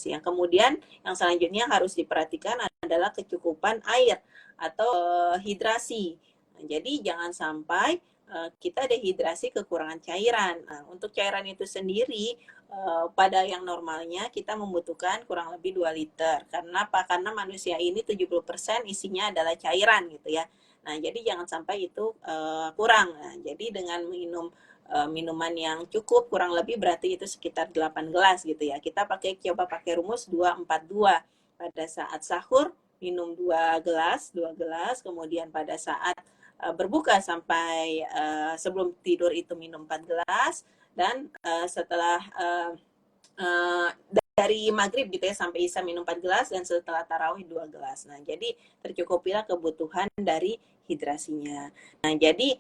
Yang kemudian yang selanjutnya harus diperhatikan adalah kecukupan air atau hidrasi. Nah, jadi jangan sampai kita dehidrasi kekurangan cairan. Nah, untuk cairan itu sendiri pada yang normalnya kita membutuhkan kurang lebih 2 liter. Karena apa? Karena manusia ini 70% isinya adalah cairan gitu ya. Nah, jadi jangan sampai itu kurang. Nah, jadi dengan minum minuman yang cukup, kurang lebih berarti itu sekitar 8 gelas gitu ya. Kita coba pakai rumus 2-4-2. Pada saat sahur minum 2 gelas, kemudian pada saat berbuka sampai sebelum tidur itu minum 4 gelas, dan setelah dari maghrib gitu ya sampai isya minum 4 gelas, dan setelah tarawih 2 gelas. Nah, jadi tercukupilah kebutuhan dari hidrasinya. Nah, jadi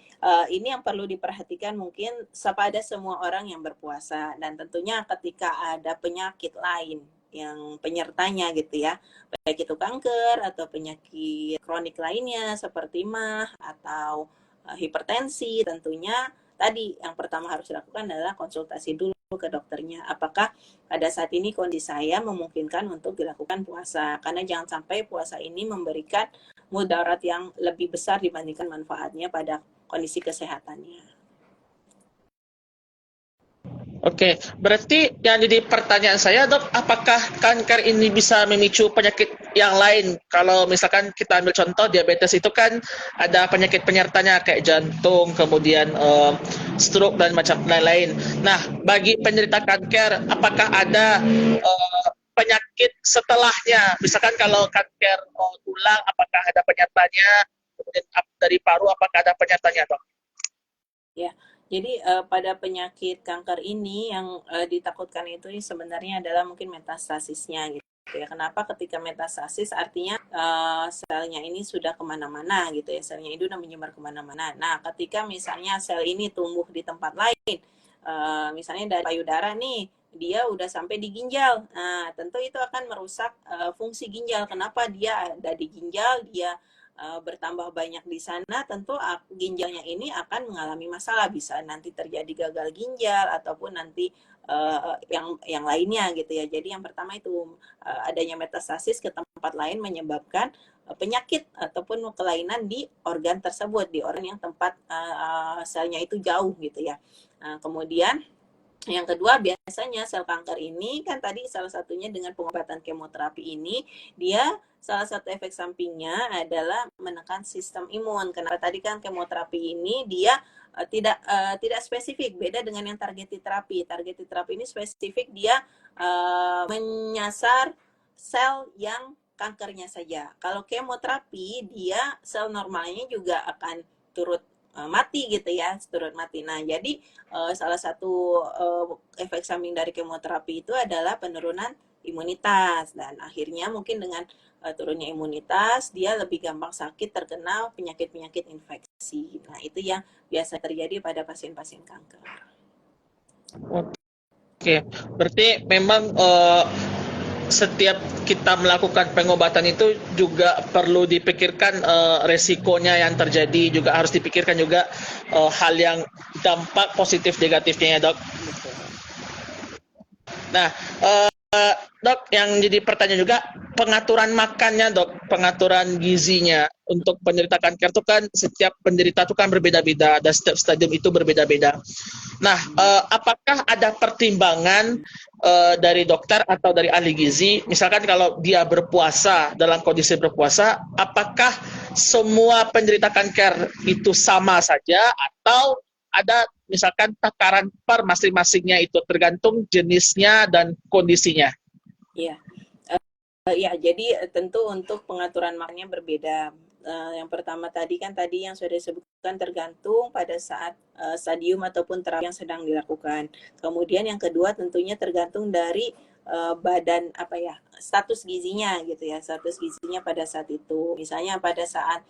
ini yang perlu diperhatikan mungkin pada semua orang yang berpuasa, dan tentunya ketika ada penyakit lain yang penyertanya gitu ya, baik itu kanker atau penyakit kronik lainnya seperti mah atau hipertensi, tentunya tadi yang pertama harus dilakukan adalah konsultasi dulu ke dokternya. Apakah pada saat ini kondisi saya memungkinkan untuk dilakukan puasa? Karena jangan sampai puasa ini memberikan mudarat yang lebih besar dibandingkan manfaatnya pada kondisi kesehatannya. Oke, berarti yang jadi pertanyaan saya, Dok, apakah kanker ini bisa memicu penyakit yang lain? Kalau misalkan kita ambil contoh diabetes itu kan ada penyakit penyertanya kayak jantung, kemudian stroke dan macam lain-lain. Nah, bagi penderita kanker, apakah ada penyakit setelahnya? Misalkan kalau kanker tulang, apakah ada penyertanya? Kemudian dari paru, apakah ada penyertanya, Dok? Ya, jadi pada penyakit kanker ini yang ditakutkan itu sebenarnya adalah mungkin metastasisnya gitu ya. Kenapa ketika metastasis artinya selnya ini sudah kemana-mana gitu ya, selnya itu udah menyebar kemana-mana. Nah, ketika misalnya sel ini tumbuh di tempat lain, misalnya dari payudara nih, dia udah sampai di ginjal. Nah, tentu itu akan merusak fungsi ginjal. Kenapa dia ada di ginjal, dia bertambah banyak di sana, tentu ginjalnya ini akan mengalami masalah, bisa nanti terjadi gagal ginjal ataupun nanti yang lainnya gitu ya. Jadi yang pertama itu adanya metastasis ke tempat lain menyebabkan penyakit ataupun kelainan di organ tersebut, di organ yang tempat selnya itu jauh gitu ya. Kemudian yang kedua, biasanya sel kanker ini kan tadi salah satunya dengan pengobatan kemoterapi ini, dia salah satu efek sampingnya adalah menekan sistem imun. Kenapa tadi kan kemoterapi ini dia tidak spesifik, beda dengan yang targeted terapi. Targeted terapi ini spesifik, dia menyasar sel yang kankernya saja. Kalau kemoterapi dia sel normalnya juga akan turut mati gitu ya, turut mati. Nah, jadi salah satu efek samping dari kemoterapi itu adalah penurunan imunitas, dan akhirnya mungkin dengan turunnya imunitas dia lebih gampang sakit, terkena penyakit-penyakit infeksi. Nah, itu yang biasa terjadi pada pasien-pasien kanker. Oke, berarti memang setiap kita melakukan pengobatan itu juga perlu dipikirkan resikonya yang terjadi, juga harus dipikirkan juga hal yang dampak positif negatifnya ya, Dok. Nah, Dok, yang jadi pertanyaan juga pengaturan makannya, Dok, pengaturan gizinya untuk penderita kanker itu kan setiap penderita itu kan berbeda-beda, dan setiap stadium itu berbeda-beda. Nah, apakah ada pertimbangan dari dokter atau dari ahli gizi, misalkan kalau dia berpuasa, dalam kondisi berpuasa, apakah semua penderita kanker itu sama saja atau ada misalkan takaran per masing-masingnya, itu tergantung jenisnya dan kondisinya? Iya. Ya, jadi tentu untuk pengaturan makannya berbeda. Yang pertama tadi yang sudah disebutkan tergantung pada saat stadium ataupun terapi yang sedang dilakukan. Kemudian yang kedua tentunya tergantung dari badan status gizinya gitu ya, status gizinya pada saat itu. Misalnya pada saat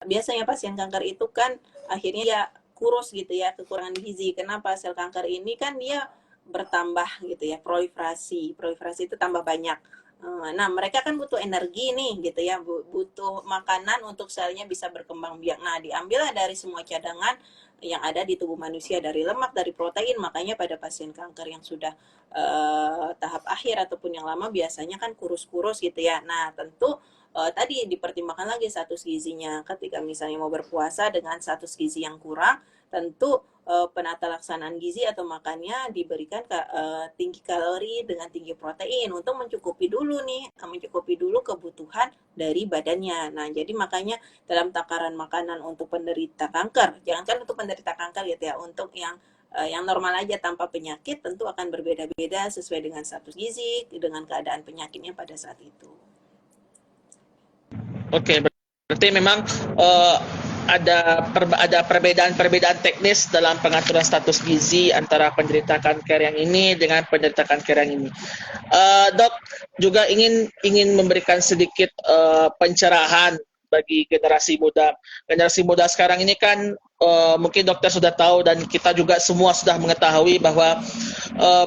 biasanya pasien kanker itu kan akhirnya ya kurus gitu ya, kekurangan gizi. Kenapa? Sel kanker ini kan dia bertambah gitu ya, proliferasi itu tambah banyak. Nah, mereka kan butuh energi nih gitu ya, butuh makanan untuk selnya bisa berkembang biak. Nah, diambillah dari semua cadangan yang ada di tubuh manusia, dari lemak, dari protein. Makanya pada pasien kanker yang sudah tahap akhir ataupun yang lama biasanya kan kurus-kurus gitu ya. Nah, tentu tadi dipertimbangkan lagi status gizinya. Ketika misalnya mau berpuasa dengan status gizi yang kurang, tentu penata laksanaan gizi atau makannya diberikan tinggi kalori dengan tinggi protein untuk mencukupi dulu kebutuhan dari badannya. Nah, jadi makanya dalam takaran makanan untuk penderita kanker, jangankan untuk penderita kanker gitu ya, untuk yang yang normal aja tanpa penyakit tentu akan berbeda-beda sesuai dengan status gizi, dengan keadaan penyakitnya pada saat itu. Oke, berarti memang uh, ada perbedaan-perbedaan teknis dalam pengaturan status gizi antara penderita kanker yang ini dengan penderita kanker yang ini. Dok juga ingin memberikan sedikit pencerahan bagi generasi muda. Generasi muda sekarang ini kan mungkin dokter sudah tahu dan kita juga semua sudah mengetahui bahwa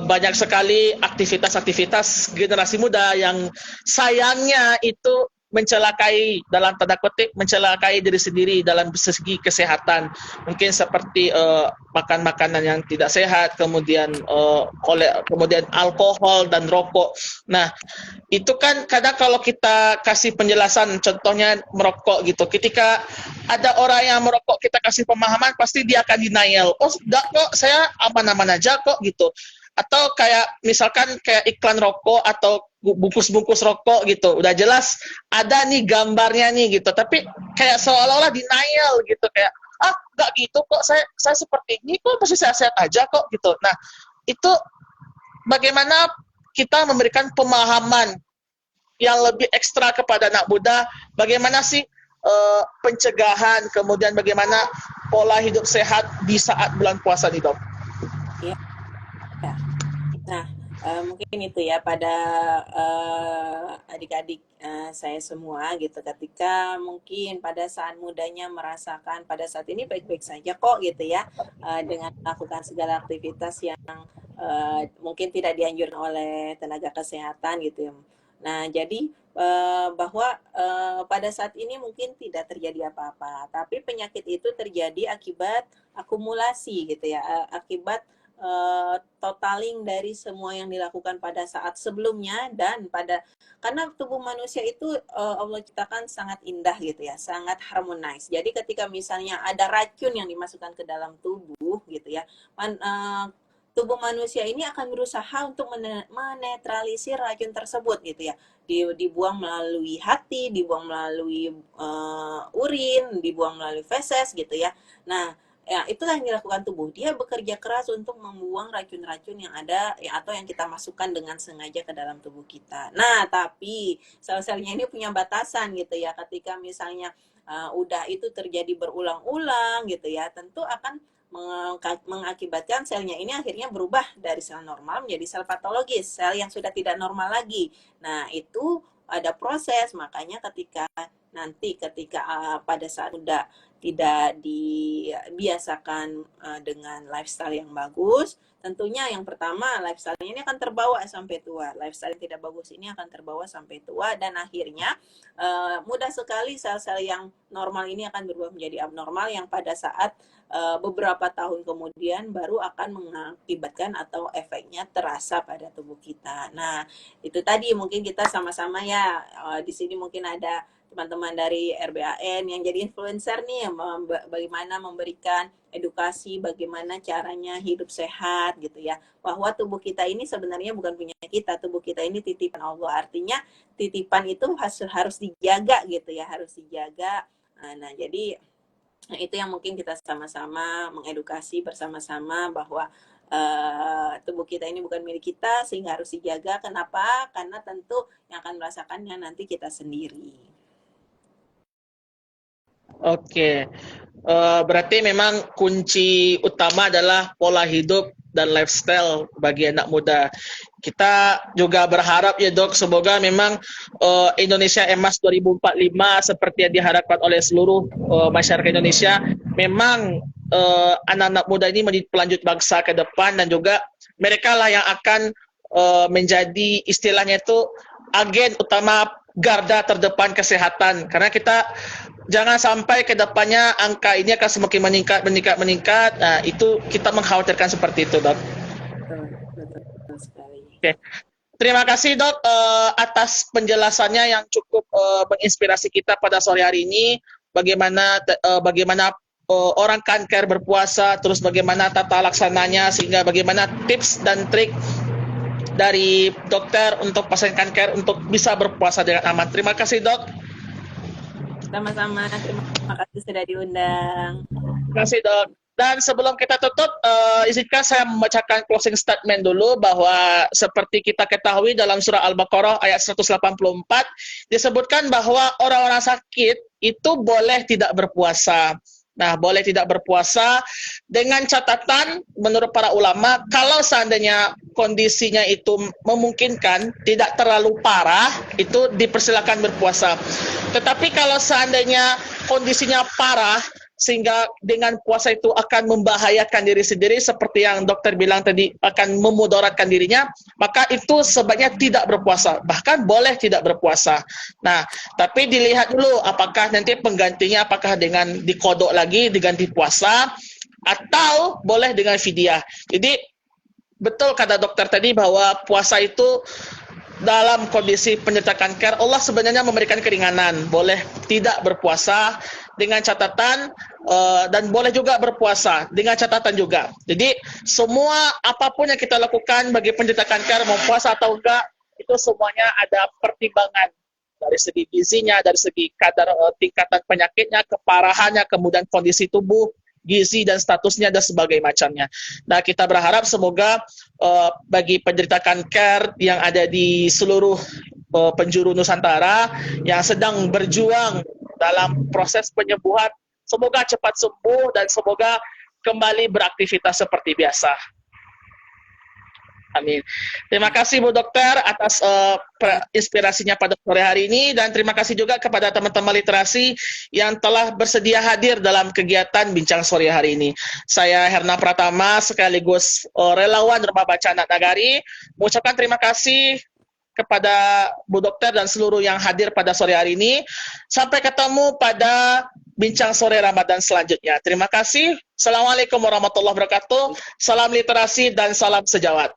banyak sekali aktivitas-aktivitas generasi muda yang sayangnya itu mencelakai, dalam tanda kutip mencelakai diri sendiri dalam segi kesehatan, mungkin seperti makan makanan yang tidak sehat, kemudian kemudian alkohol dan rokok. Nah, itu kan kadang kalau kita kasih penjelasan, contohnya merokok gitu, ketika ada orang yang merokok kita kasih pemahaman, pasti dia akan denial, oh enggak kok, saya aman-aman aja kok gitu. Atau kayak misalkan kayak iklan rokok atau bungkus-bungkus rokok gitu, udah jelas ada nih gambarnya nih gitu, tapi kayak seolah-olah denial gitu, kayak nggak gitu kok, saya seperti ini kok, masih sehat-sehat aja kok gitu. Nah, itu bagaimana kita memberikan pemahaman yang lebih ekstra kepada anak muda, bagaimana sih pencegahan, kemudian bagaimana pola hidup sehat di saat bulan puasa nih, Dok? Ya. Nah, mungkin itu ya pada adik-adik saya semua gitu, ketika mungkin pada saat mudanya merasakan pada saat ini baik-baik saja kok gitu ya, dengan melakukan segala aktivitas yang mungkin tidak dianjurkan oleh tenaga kesehatan gitu ya. Nah, jadi bahwa pada saat ini mungkin tidak terjadi apa-apa, tapi penyakit itu terjadi akibat akumulasi gitu ya, akibat totaling dari semua yang dilakukan pada saat sebelumnya dan karena tubuh manusia itu Allah ciptakan sangat indah gitu ya, sangat harmonis. Jadi ketika misalnya ada racun yang dimasukkan ke dalam tubuh gitu ya, tubuh manusia ini akan berusaha untuk menetralisir racun tersebut gitu ya. Dibuang melalui hati, dibuang melalui urin, dibuang melalui feses gitu ya. Nah, ya itulah yang dilakukan tubuh. Dia bekerja keras untuk membuang racun-racun yang ada ya, atau yang kita masukkan dengan sengaja ke dalam tubuh kita. Nah, tapi sel-selnya ini punya batasan gitu ya. Ketika misalnya udah itu terjadi berulang-ulang gitu ya, tentu akan mengakibatkan selnya ini akhirnya berubah dari sel normal menjadi sel patologis, sel yang sudah tidak normal lagi. Nah, itu ada proses, makanya ketika pada saat udah tidak dibiasakan dengan lifestyle yang bagus, tentunya yang pertama lifestyle-nya ini akan terbawa sampai tua. Lifestyle yang tidak bagus ini akan terbawa sampai tua dan akhirnya mudah sekali sel-sel yang normal ini akan berubah menjadi abnormal yang pada saat beberapa tahun kemudian baru akan mengakibatkan atau efeknya terasa pada tubuh kita. Nah, itu tadi mungkin kita sama-sama ya di sini mungkin ada teman-teman dari RBAN yang jadi influencer nih, bagaimana memberikan edukasi, bagaimana caranya hidup sehat gitu ya, bahwa tubuh kita ini sebenarnya bukan punya kita, tubuh kita ini titipan Allah, artinya titipan itu harus dijaga gitu ya, harus dijaga. Nah, jadi itu yang mungkin kita sama-sama mengedukasi bersama-sama bahwa tubuh kita ini bukan milik kita sehingga harus dijaga. Kenapa? Karena tentu yang akan merasakannya nanti kita sendiri. Oke, berarti memang kunci utama adalah pola hidup dan lifestyle bagi anak muda. Kita juga berharap ya Dok, semoga memang Indonesia Emas 2045 seperti yang diharapkan oleh seluruh masyarakat Indonesia, memang anak-anak muda ini menjadi pelanjut bangsa ke depan dan juga mereka lah yang akan menjadi istilahnya itu agen utama garda terdepan kesehatan, karena kita jangan sampai ke depannya angka ini akan semakin meningkat. Nah, itu kita mengkhawatirkan seperti itu, Dok. Betul sekali. Oke. Terima kasih, Dok, atas penjelasannya yang cukup menginspirasi kita pada sore hari ini. Bagaimana orang kanker berpuasa, terus bagaimana tata laksananya, sehingga bagaimana tips dan trik dari dokter untuk pasien kanker untuk bisa berpuasa dengan aman. Terima kasih, Dok. Sama-sama, terima kasih sudah diundang. Terima kasih, Dok. Dan sebelum kita tutup, izinkan saya membacakan closing statement dulu bahwa seperti kita ketahui dalam surah Al-Baqarah ayat 184 disebutkan bahwa orang-orang sakit itu boleh tidak berpuasa. Nah, boleh tidak berpuasa dengan catatan menurut para ulama kalau seandainya kondisinya itu memungkinkan, tidak terlalu parah, itu dipersilakan berpuasa. Tetapi kalau seandainya kondisinya parah sehingga dengan puasa itu akan membahayakan diri sendiri seperti yang dokter bilang tadi akan memudaratkan dirinya, maka itu sebaiknya tidak berpuasa, bahkan boleh tidak berpuasa. Nah, tapi dilihat dulu apakah nanti penggantinya apakah dengan dikodok lagi diganti puasa atau boleh dengan fidyah. Jadi betul kata dokter tadi bahwa puasa itu dalam kondisi penderita kanker, Allah sebenarnya memberikan keringanan, boleh tidak berpuasa dengan catatan dan boleh juga berpuasa dengan catatan juga. Jadi semua apapun yang kita lakukan bagi penderita kanker, mau puasa atau enggak, itu semuanya ada pertimbangan dari segi gizinya, dari segi kadar tingkatan penyakitnya, keparahannya, kemudian kondisi tubuh, gizi dan statusnya dan sebagainya macamnya. Nah, kita berharap semoga bagi penderita kanker yang ada di seluruh penjuru Nusantara yang sedang berjuang dalam proses penyembuhan, semoga cepat sembuh dan semoga kembali beraktivitas seperti biasa. Amin. Terima kasih Bu Dokter atas inspirasinya pada sore hari ini, dan terima kasih juga kepada teman-teman literasi yang telah bersedia hadir dalam kegiatan Bincang Sore hari ini. Saya Herna Pratama sekaligus relawan Rumah Baca Anak Nagari mengucapkan terima kasih kepada Bu Dokter dan seluruh yang hadir pada sore hari ini. Sampai ketemu pada Bincang Sore Ramadan selanjutnya. Terima kasih. Assalamualaikum warahmatullahi wabarakatuh. Salam literasi dan salam sejawat.